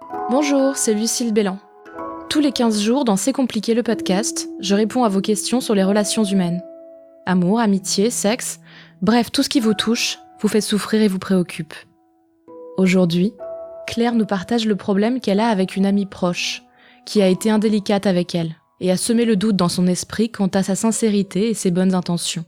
Bonjour, c'est Lucille Bélan. Tous les 15 jours, dans C'est compliqué le podcast, je réponds à vos questions sur les relations humaines. Amour, amitié, sexe, bref, tout ce qui vous touche, vous fait souffrir et vous préoccupe. Aujourd'hui, Claire nous partage le problème qu'elle a avec une amie proche, qui a été indélicate avec elle, et a semé le doute dans son esprit quant à sa sincérité et ses bonnes intentions.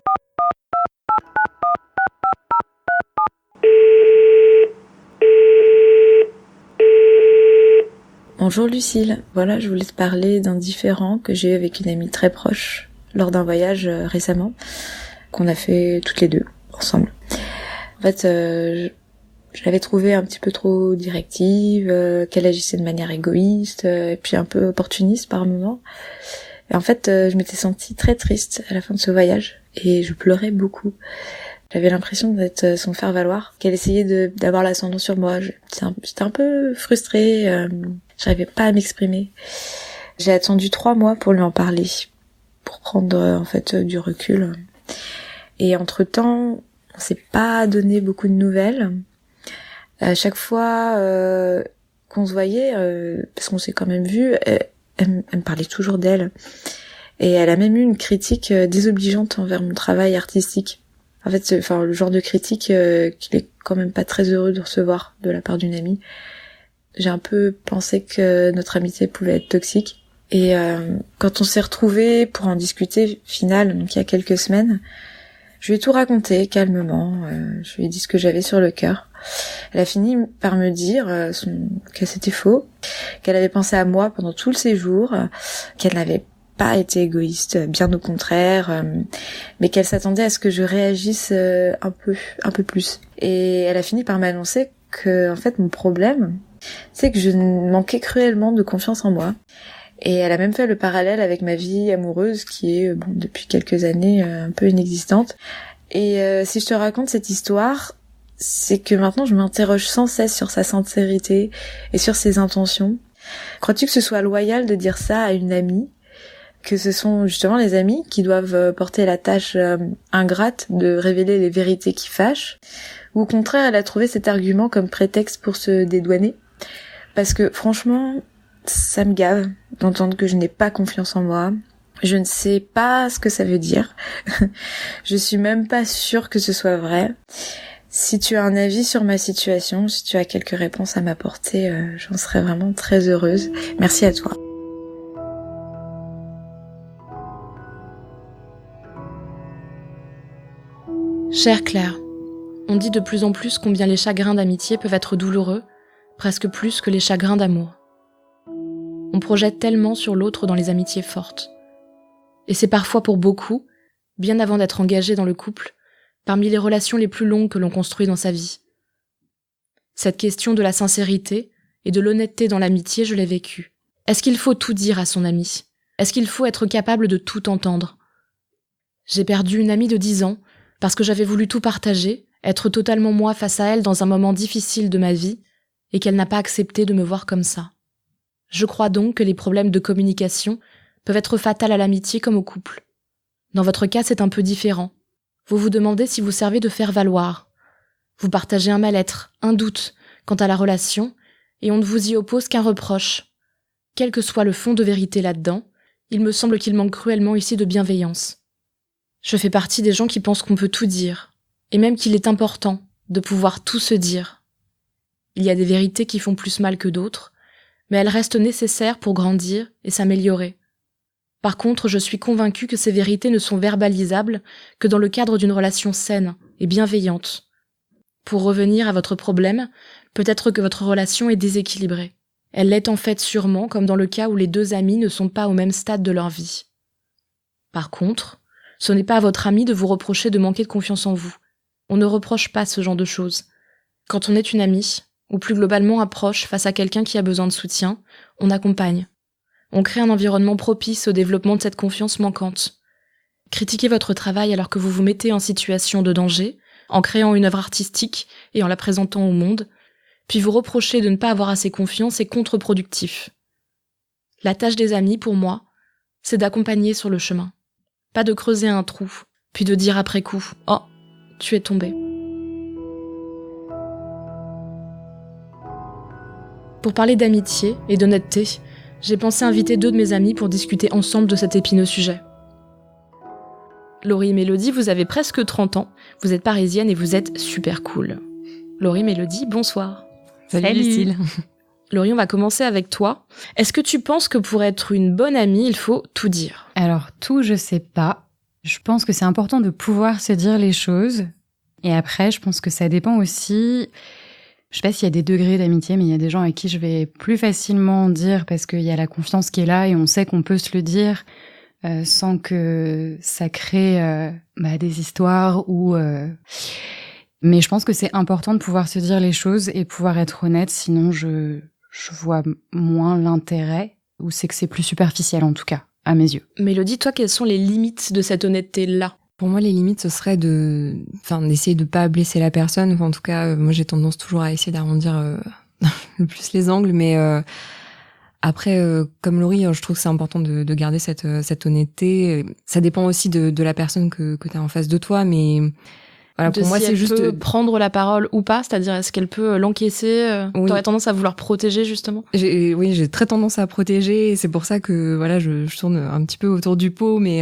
Bonjour Lucille, voilà, je voulais te parler d'un différend que j'ai eu avec une amie très proche lors d'un voyage récemment qu'on a fait toutes les deux ensemble. En fait, je l'avais trouvée un petit peu trop directive, qu'elle agissait de manière égoïste et puis un peu opportuniste par moments. Et en fait, je m'étais sentie très triste à la fin de ce voyage et je pleurais beaucoup. J'avais l'impression d'être son faire-valoir, qu'elle essayait d'avoir l'ascendant sur moi. J'étais un peu frustrée, j'arrivais pas à m'exprimer. J'ai attendu 3 mois pour lui en parler, pour prendre en fait du recul. Et entre-temps, on s'est pas donné beaucoup de nouvelles. À chaque fois qu'on se voyait, parce qu'on s'est quand même vu, elle me parlait toujours d'elle. Et elle a même eu une critique désobligeante envers mon travail artistique. En fait, le genre de critique qu'il est quand même pas très heureux de recevoir de la part d'une amie. J'ai un peu pensé que notre amitié pouvait être toxique. Et quand on s'est retrouvés pour en discuter, donc il y a quelques semaines, je lui ai tout raconté calmement. Je lui ai dit ce que j'avais sur le cœur. Elle a fini par me dire que c'était faux, qu'elle avait pensé à moi pendant tout le séjour, qu'elle n'avait pas été égoïste, bien au contraire, mais qu'elle s'attendait à ce que je réagisse un peu plus. Et elle a fini par m'annoncer que, en fait, mon problème, c'est que je manquais cruellement de confiance en moi. Et elle a même fait le parallèle avec ma vie amoureuse qui est, depuis quelques années, un peu inexistante. Et si je te raconte cette histoire, c'est que maintenant je m'interroge sans cesse sur sa sincérité et sur ses intentions. Crois-tu que ce soit loyal de dire ça à une amie ? Que ce sont justement les amis qui doivent porter la tâche ingrate de révéler les vérités qui fâchent, ou au contraire elle a trouvé cet argument comme prétexte pour se dédouaner? Parce que franchement, ça me gave d'entendre que je n'ai pas confiance en moi. Je ne sais pas ce que ça veut dire. Je suis même pas sûre que ce soit vrai. Si tu as un avis sur ma situation, si tu as quelques réponses à m'apporter, j'en serais vraiment très heureuse. Merci à toi. Chère Claire, on dit de plus en plus combien les chagrins d'amitié peuvent être douloureux, presque plus que les chagrins d'amour. On projette tellement sur l'autre dans les amitiés fortes. Et c'est parfois pour beaucoup, bien avant d'être engagé dans le couple, parmi les relations les plus longues que l'on construit dans sa vie. Cette question de la sincérité et de l'honnêteté dans l'amitié, je l'ai vécue. Est-ce qu'il faut tout dire à son ami ? Est-ce qu'il faut être capable de tout entendre ? J'ai perdu une amie de 10 ans parce que j'avais voulu tout partager, être totalement moi face à elle dans un moment difficile de ma vie, et qu'elle n'a pas accepté de me voir comme ça. Je crois donc que les problèmes de communication peuvent être fatals à l'amitié comme au couple. Dans votre cas, c'est un peu différent. Vous vous demandez si vous servez de faire valoir. Vous partagez un mal-être, un doute quant à la relation, et on ne vous y oppose qu'un reproche. Quel que soit le fond de vérité là-dedans, il me semble qu'il manque cruellement ici de bienveillance. Je fais partie des gens qui pensent qu'on peut tout dire, et même qu'il est important de pouvoir tout se dire. Il y a des vérités qui font plus mal que d'autres, mais elles restent nécessaires pour grandir et s'améliorer. Par contre, je suis convaincue que ces vérités ne sont verbalisables que dans le cadre d'une relation saine et bienveillante. Pour revenir à votre problème, peut-être que votre relation est déséquilibrée. Elle l'est en fait sûrement comme dans le cas où les deux amis ne sont pas au même stade de leur vie. Par contre, ce n'est pas à votre ami de vous reprocher de manquer de confiance en vous. On ne reproche pas ce genre de choses. Quand on est une amie, ou plus globalement un proche face à quelqu'un qui a besoin de soutien, on accompagne. On crée un environnement propice au développement de cette confiance manquante. Critiquez votre travail alors que vous vous mettez en situation de danger, en créant une œuvre artistique et en la présentant au monde, puis vous reprochez de ne pas avoir assez confiance est contre-productif. La tâche des amis, pour moi, c'est d'accompagner sur le chemin. Pas de creuser un trou, puis de dire après coup « Oh, tu es tombé ». Pour parler d'amitié et d'honnêteté, j'ai pensé inviter 2 de mes amis pour discuter ensemble de cet épineux sujet. Laurie et Mélodie, vous avez presque 30 ans, vous êtes parisienne et vous êtes super cool. Laurie, Mélodie, bonsoir. Salut Lucille. Laurie, on va commencer avec toi. Est-ce que tu penses que pour être une bonne amie, il faut tout dire ? Alors tout, je sais pas. Je pense que c'est important de pouvoir se dire les choses. Et après, je pense que ça dépend aussi... Je sais pas s'il y a des degrés d'amitié, mais il y a des gens avec qui je vais plus facilement dire parce qu'il y a la confiance qui est là et on sait qu'on peut se le dire sans que ça crée des histoires ou... Mais je pense que c'est important de pouvoir se dire les choses et pouvoir être honnête, sinon je vois moins l'intérêt, ou c'est que c'est plus superficiel en tout cas, à mes yeux. Mélodie, toi, quelles sont les limites de cette honnêteté-là ? Pour moi, les limites, ce serait d'essayer de pas blesser la personne. Enfin, en tout cas, moi, j'ai tendance toujours à essayer d'arrondir le plus les angles. Mais après, comme Laurie, je trouve que c'est important de garder cette honnêteté. Ça dépend aussi de la personne que t'as en face de toi. Mais voilà, pour moi, c'est juste... elle peut prendre la parole ou pas, c'est-à-dire est-ce qu'elle peut l'encaisser ? Oui. T'aurais tendance à vouloir protéger, justement ? Oui, j'ai très tendance à protéger. Et c'est pour ça que voilà, je tourne un petit peu autour du pot. Mais...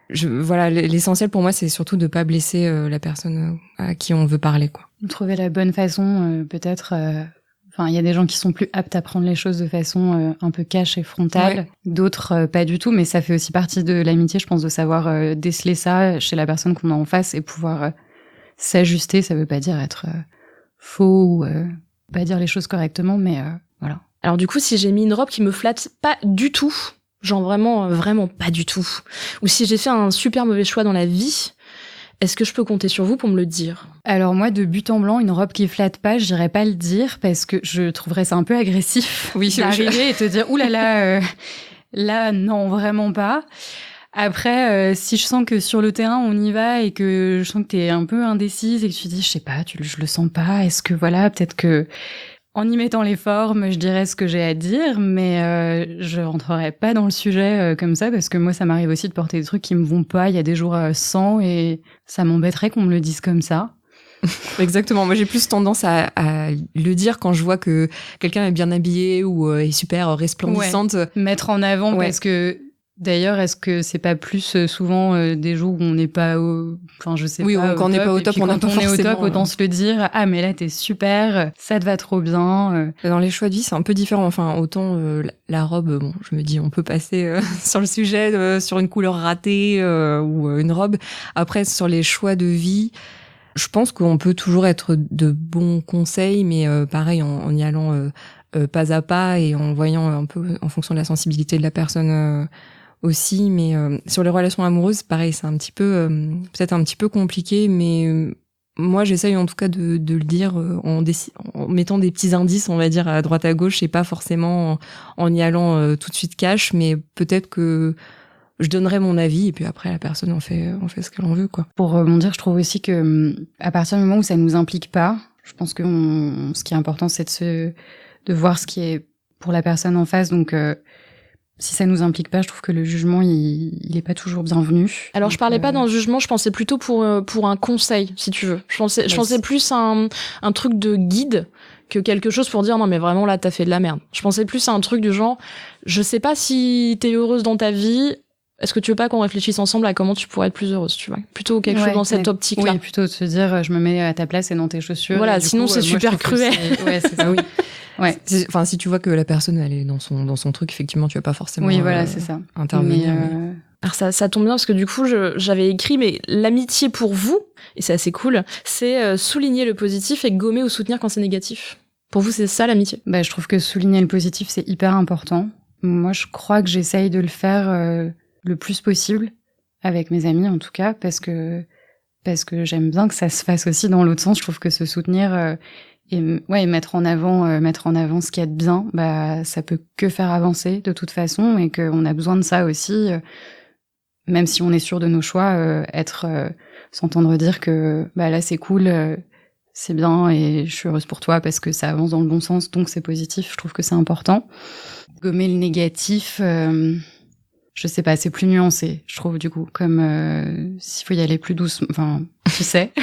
l'essentiel pour moi, c'est surtout de pas blesser la personne à qui on veut parler, quoi. Trouver la bonne façon, peut-être. Il y a des gens qui sont plus aptes à prendre les choses de façon un peu cash et frontale, ouais. D'autres pas du tout. Mais ça fait aussi partie de l'amitié, je pense, de savoir déceler ça chez la personne qu'on a en face et pouvoir s'ajuster. Ça veut pas dire être faux ou pas dire les choses correctement, mais voilà. Alors du coup, si j'ai mis une robe qui me flatte pas du tout. Genre vraiment pas du tout. Ou si j'ai fait un super mauvais choix dans la vie, est-ce que je peux compter sur vous pour me le dire ? Alors moi, de but en blanc, une robe qui flatte pas, j'irais pas le dire parce que je trouverais ça un peu agressif d'arriver et te dire « Ouh là là, là, non, vraiment pas ». Après, si je sens que sur le terrain, on y va et que je sens que t'es un peu indécise et que tu te dis « Je sais pas, je le sens pas, est-ce que voilà, peut-être que… » En y mettant les formes, je dirais ce que j'ai à dire, mais je rentrerai pas dans le sujet comme ça, parce que moi, ça m'arrive aussi de porter des trucs qui me vont pas. Il y a des jours sans, et ça m'embêterait qu'on me le dise comme ça. Exactement. Moi, j'ai plus tendance à le dire quand je vois que quelqu'un est bien habillé ou est super resplendissante. Ouais. Mettre en avant, ouais. Parce que... D'ailleurs, est-ce que c'est pas plus souvent des jours où on n'est pas au... Enfin, je sais pas. Oui, quand on n'est pas au top, on n'a pas forcément... Quand on est au top, autant se le dire. Ah, mais là, t'es super, ça te va trop bien. Dans les choix de vie, c'est un peu différent. Enfin, autant la robe, bon, je me dis, on peut passer sur le sujet, sur une couleur ratée ou une robe. Après, sur les choix de vie, je pense qu'on peut toujours être de bons conseils, mais pareil, en y allant pas à pas et en voyant un peu en fonction de la sensibilité de la personne... aussi, mais sur les relations amoureuses, pareil, c'est un petit peu peut-être un petit peu compliqué, mais moi j'essaye en tout cas de le dire en mettant des petits indices, on va dire, à droite à gauche, et pas forcément en y allant tout de suite cash, mais peut-être que je donnerai mon avis et puis après la personne en fait ce qu'elle en veut, quoi. Pour rebondir, je trouve aussi que à partir du moment où ça nous implique pas, je pense que ce qui est important, c'est de voir ce qui est pour la personne en face, donc si ça nous implique pas, je trouve que le jugement, il est pas toujours bienvenu. Alors, je parlais pas d'un jugement, je pensais plutôt pour un conseil, si tu veux. Je pensais plus à un truc de guide que quelque chose pour dire non, mais vraiment, là, t'as fait de la merde. Je pensais plus à un truc du genre, je sais pas si t'es heureuse dans ta vie, est-ce que tu veux pas qu'on réfléchisse ensemble à comment tu pourrais être plus heureuse, tu vois? Plutôt quelque chose dans cette optique-là. Oui, plutôt de se dire, je me mets à ta place et dans tes chaussures. Voilà, sinon c'est super cruel. Ouais, c'est ça. Oui. Ouais. Enfin, si tu vois que la personne elle est dans son truc, effectivement, tu vas pas forcément. Oui, voilà, c'est ça. Intervenir. Mais Alors ça tombe bien parce que du coup, j'avais écrit, mais l'amitié pour vous, et c'est assez cool, c'est souligner le positif et gommer ou soutenir quand c'est négatif. Pour vous, c'est ça l'amitié? Bah, je trouve que souligner le positif, c'est hyper important. Moi, je crois que j'essaye de le faire le plus possible avec mes amis, en tout cas, parce que j'aime bien que ça se fasse aussi dans l'autre sens. Je trouve que se soutenir et mettre en avant ce qu'il y a de bien, bah ça peut que faire avancer de toute façon, et qu'on a besoin de ça aussi, même si on est sûr de nos choix, s'entendre dire que bah là c'est cool, c'est bien et je suis heureuse pour toi parce que ça avance dans le bon sens, donc c'est positif. Je trouve que c'est important. Gommer le négatif, je sais pas, c'est plus nuancé, je trouve, du coup, comme s'il faut y aller plus doucement, enfin, tu sais.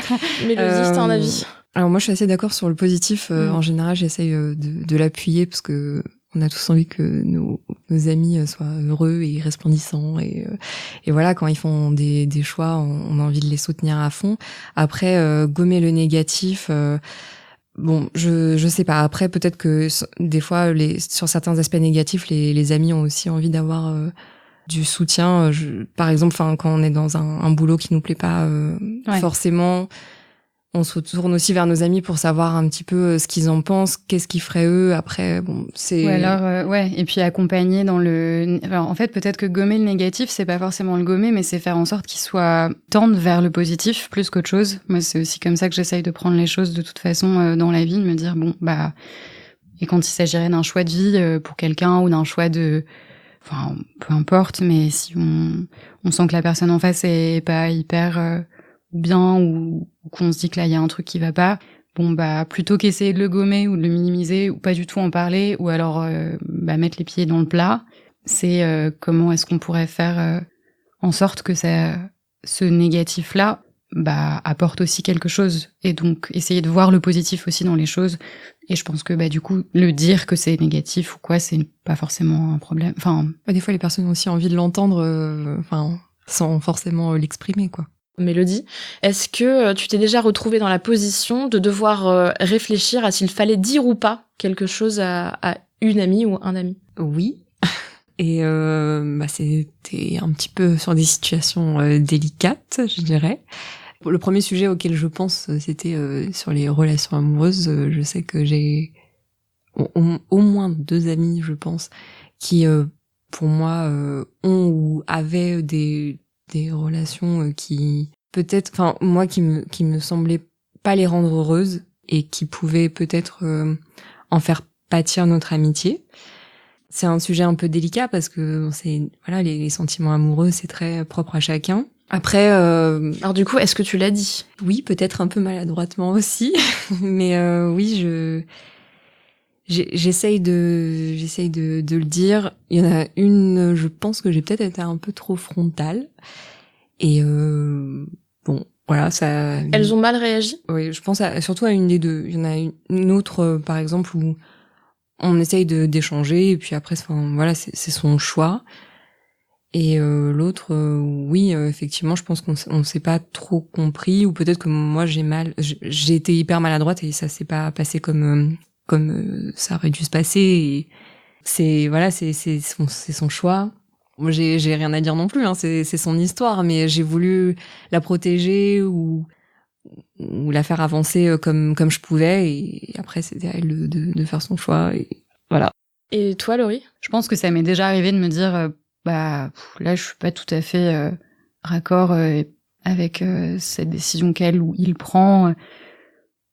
Mélodie, t'as un avis? Alors moi, je suis assez d'accord sur le positif. En général, j'essaye de l'appuyer parce que on a tous envie que nos amis soient heureux et resplendissants. Et voilà, quand ils font des choix, on a envie de les soutenir à fond. Après, gommer le négatif... Bon, je sais pas. Après, peut-être que des fois, sur certains aspects négatifs, les amis ont aussi envie d'avoir du soutien. Par exemple, quand on est dans un boulot qui nous plaît pas forcément, on se tourne aussi vers nos amis pour savoir un petit peu ce qu'ils en pensent, qu'est-ce qu'ils feraient eux. Après, bon, c'est... Ou alors, et puis accompagner dans le... Alors, en fait, peut-être que gommer le négatif, c'est pas forcément le gommer, mais c'est faire en sorte qu'il soit tendre vers le positif plus qu'autre chose. Moi, c'est aussi comme ça que j'essaye de prendre les choses de toute façon dans la vie, de me dire, bon, bah... Et quand il s'agirait d'un choix de vie pour quelqu'un ou d'un choix de... Enfin, peu importe, mais si on sent que la personne en face est pas hyper bien ou qu'on se dit que là, il y a un truc qui va pas... Bon, bah, plutôt qu'essayer de le gommer ou de le minimiser ou pas du tout en parler ou alors mettre les pieds dans le plat, c'est comment est-ce qu'on pourrait faire en sorte que ce négatif-là apporte aussi quelque chose et donc essayer de voir le positif aussi dans les choses. Et je pense que du coup, le dire que c'est négatif ou quoi, c'est pas forcément un problème. Enfin, des fois, les personnes ont aussi envie de l'entendre sans forcément l'exprimer, quoi. Mélodie, est-ce que tu t'es déjà retrouvée dans la position de devoir réfléchir à s'il fallait dire ou pas quelque chose à une amie ou un ami? Oui. Et c'était un petit peu sur des situations délicates, je dirais. Le premier sujet auquel je pense, c'était sur les relations amoureuses. Je sais que j'ai au moins 2 amis, je pense, qui, pour moi, ont ou avaient des relations qui peut-être, moi qui me semblaient pas les rendre heureuses et qui pouvaient peut-être en faire pâtir notre amitié. C'est un sujet un peu délicat parce que les sentiments amoureux, c'est très propre à chacun. Après, alors du coup, est-ce que tu l'as dit? Oui, peut-être un peu maladroitement aussi, mais oui, j'essaye de le dire. Il y en a une, je pense que j'ai peut-être été un peu trop frontale. Et bon, voilà, ça... Elles ont mal réagi? Oui, je pense surtout à une des deux. Il y en a une autre, par exemple, où on essaye d'échanger, et puis après, c'est son choix. Et l'autre, oui, effectivement, je pense qu'on s'est pas trop compris, ou peut-être que moi j'ai été hyper maladroite et ça s'est pas passé comme ça aurait dû se passer. Et c'est son choix. Moi, j'ai rien à dire non plus, hein, c'est son histoire, mais j'ai voulu la protéger ou la faire avancer comme je pouvais, et après c'était à elle de faire son choix, et voilà. Et toi, Laurie? Je pense que ça m'est déjà arrivé de me dire là je suis pas tout à fait raccord avec cette décision qu'elle ou il prend.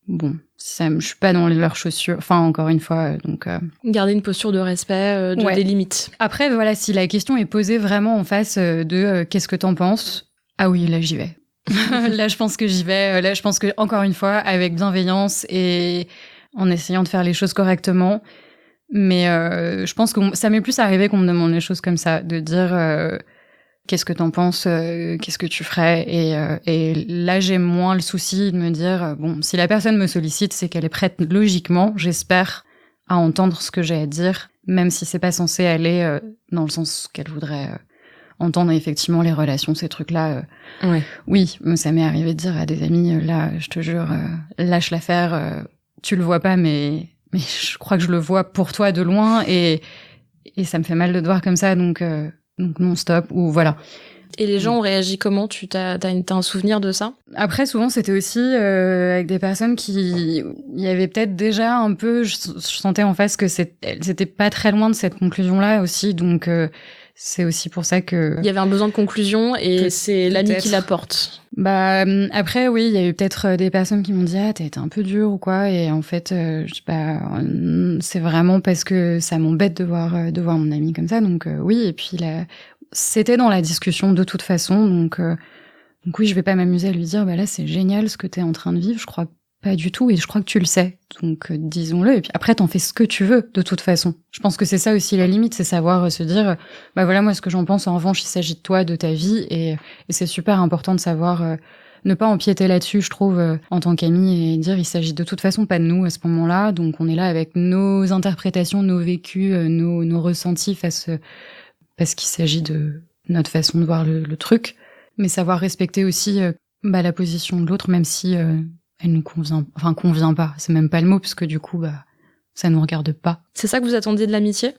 Bon, je suis pas dans leurs chaussures. Enfin, encore une fois, donc... Garder une posture de respect, des limites. Après, voilà, si la question est posée vraiment en face de qu'est-ce que t'en penses? Ah oui, là, j'y vais. Là, je pense que j'y vais. Là, je pense que, encore une fois, avec bienveillance et en essayant de faire les choses correctement. Mais je pense que ça m'est plus arrivé qu'on me demande les choses comme ça, de dire... qu'est-ce que t'en penses? Qu'est-ce que tu ferais? Et là, j'ai moins le souci de me dire, bon, si la personne me sollicite, c'est qu'elle est prête logiquement, j'espère, à entendre ce que j'ai à dire, même si c'est pas censé aller dans le sens qu'elle voudrait entendre. Effectivement, les relations, ces trucs-là. Ouais. Oui, ça m'est arrivé de dire à des amis, là, je te jure, lâche l'affaire, tu le vois pas, mais je crois que je le vois pour toi de loin, et ça me fait mal de te voir comme ça, donc non, stop, ou voilà. Et les gens ont réagi comment? T'as un souvenir de ça? Après, souvent, c'était aussi avec des personnes il y avait peut-être déjà un peu, je sentais en face que c'était pas très loin de cette conclusion-là aussi, donc c'est aussi pour ça que... Il y avait un besoin de conclusion, et c'est l'ami qui l'apporte. Après, oui, il y a eu peut-être des personnes qui m'ont dit « Ah, t'as été un peu dur ou quoi ?» Et en fait, c'est vraiment parce que ça m'embête de voir mon ami comme ça, donc oui, et puis c'était dans la discussion de toute façon, donc oui, je vais pas m'amuser à lui dire « Là, c'est génial ce que t'es en train de vivre, je crois pas du tout, et je crois que tu le sais, donc disons-le, et puis après t'en fais ce que tu veux de toute façon. » Je pense que c'est ça aussi la limite, c'est savoir se dire voilà, moi ce que j'en pense, en revanche il s'agit de toi, de ta vie, et c'est super important de savoir ne pas empiéter là-dessus, je trouve, en tant qu'amis, et dire il s'agit de toute façon pas de nous à ce moment-là, donc on est là avec nos interprétations, nos vécus, nos ressentis parce qu'il s'agit de notre façon de voir le truc, mais savoir respecter aussi la position de l'autre, même si elle nous convient pas, c'est même pas le mot, parce que du coup, ça nous regarde pas. C'est ça que vous attendiez de l'amitié ?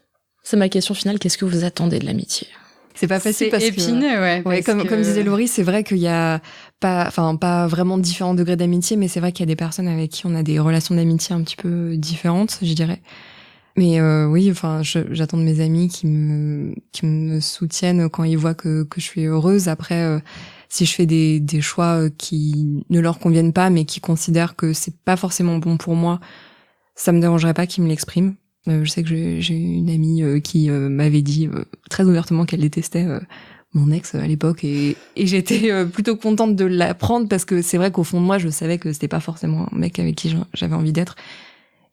C'est ma question finale, qu'est-ce que vous attendez de l'amitié ? C'est pas facile parce épineux, que, comme disait Laurie, c'est vrai qu'il y a pas vraiment différents degrés d'amitié, mais c'est vrai qu'il y a des personnes avec qui on a des relations d'amitié un petit peu différentes, je dirais. Mais oui, j'attends de mes amis qui me soutiennent quand ils voient que je suis heureuse. Après, si je fais des choix qui ne leur conviennent pas, mais qui considèrent que c'est pas forcément bon pour moi, ça me dérangerait pas qu'ils me l'expriment. Je sais que j'ai une amie qui m'avait dit très ouvertement qu'elle détestait mon ex à l'époque et j'étais plutôt contente de l'apprendre parce que c'est vrai qu'au fond de moi je savais que c'était pas forcément un mec avec qui j'avais envie d'être.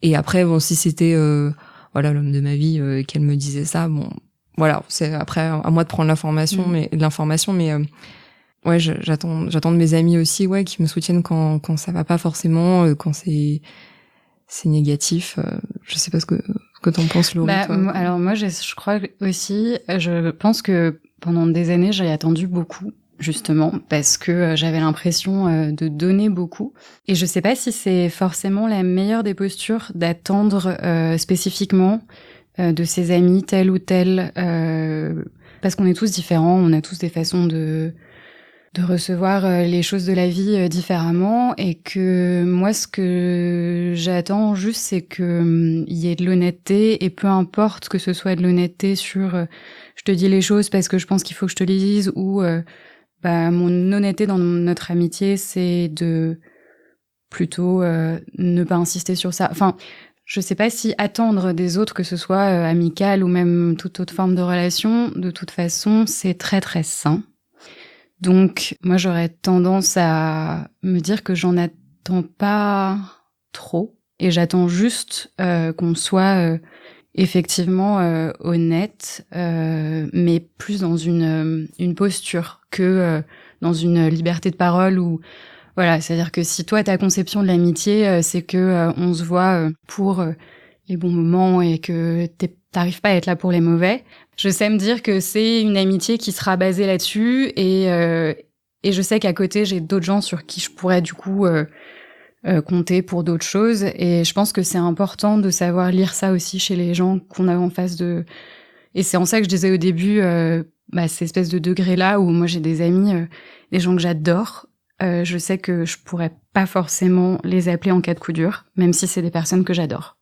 Et après si c'était l'homme de ma vie qu'elle me disait ça, c'est après à moi de prendre l'information mais j'attends de mes amis aussi qui me soutiennent quand ça va pas forcément, quand c'est négatif. Je sais pas ce que t'en penses, Laurie. Toi. Alors moi, je crois aussi, je pense que pendant des années, j'ai attendu beaucoup, justement, parce que j'avais l'impression de donner beaucoup. Et je sais pas si c'est forcément la meilleure des postures d'attendre spécifiquement de ses amis tel ou tel, parce qu'on est tous différents, on a tous des façons de recevoir les choses de la vie différemment, et que moi ce que j'attends juste c'est que il y ait de l'honnêteté, et peu importe que ce soit de l'honnêteté sur je te dis les choses parce que je pense qu'il faut que je te les dise, ou mon honnêteté dans notre amitié c'est de plutôt ne pas insister sur ça. Enfin, je sais pas si attendre des autres, que ce soit amical ou même toute autre forme de relation, de toute façon c'est très très sain. Donc, moi, j'aurais tendance à me dire que j'en attends pas trop, et j'attends juste qu'on soit effectivement honnête, mais plus dans une posture que dans une liberté de parole. Ou voilà, c'est-à-dire que si toi ta conception de l'amitié c'est que on se voit pour les bons moments et que t'arrives pas à être là pour les mauvais, je sais me dire que c'est une amitié qui sera basée là-dessus, et je sais qu'à côté j'ai d'autres gens sur qui je pourrais du coup compter pour d'autres choses, et je pense que c'est important de savoir lire ça aussi chez les gens qu'on a en face de. Et c'est en ça que je disais au début cette espèce de degré là où moi j'ai des amis, des gens que j'adore, je sais que je pourrais pas forcément les appeler en cas de coup dur, même si c'est des personnes que j'adore.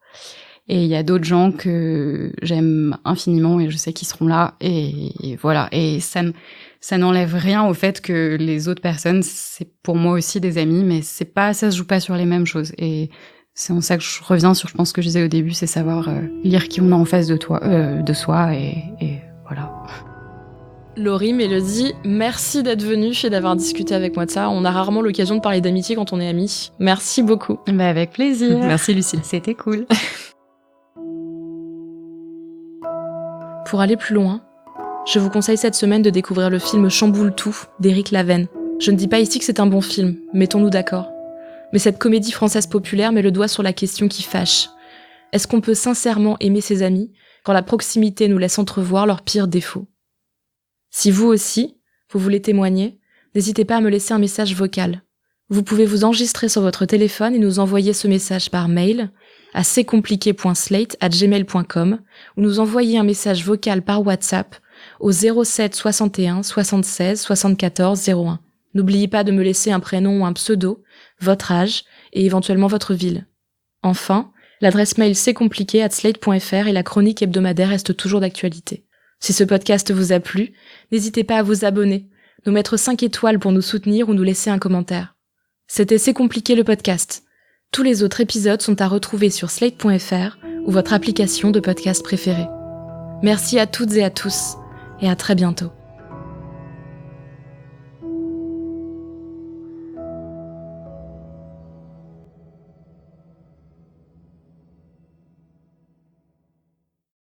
Et il y a d'autres gens que j'aime infiniment et je sais qu'ils seront là, et voilà. Et ça n'enlève rien au fait que les autres personnes, c'est pour moi aussi des amis, mais ça se joue pas sur les mêmes choses. Et c'est en ça que je reviens sur, je pense, ce que je disais au début, c'est savoir lire qui on a en face de soi, et voilà. Laurie, Mélodie, merci d'être venue et d'avoir discuté avec moi de ça. On a rarement l'occasion de parler d'amitié quand on est amis. Merci beaucoup. Avec plaisir. Merci Lucille. C'était cool. Pour aller plus loin, je vous conseille cette semaine de découvrir le film Chamboule tout d'Éric Laven. Je ne dis pas ici que c'est un bon film, mettons-nous d'accord. Mais cette comédie française populaire met le doigt sur la question qui fâche. Est-ce qu'on peut sincèrement aimer ses amis quand la proximité nous laisse entrevoir leurs pires défauts ? Si vous aussi, vous voulez témoigner, n'hésitez pas à me laisser un message vocal. Vous pouvez vous enregistrer sur votre téléphone et nous envoyer ce message par mail à cestcompliqué.slate@gmail.com ou nous envoyer un message vocal par WhatsApp au 07 61 76 74 01. N'oubliez pas de me laisser un prénom ou un pseudo, votre âge et éventuellement votre ville. Enfin, l'adresse mail cestcompliqué@slate.fr et la chronique hebdomadaire reste toujours d'actualité. Si ce podcast vous a plu, n'hésitez pas à vous abonner, nous mettre 5 étoiles pour nous soutenir ou nous laisser un commentaire. C'était C'est compliqué le podcast. Tous les autres épisodes sont à retrouver sur slate.fr ou votre application de podcast préférée. Merci à toutes et à tous, et à très bientôt.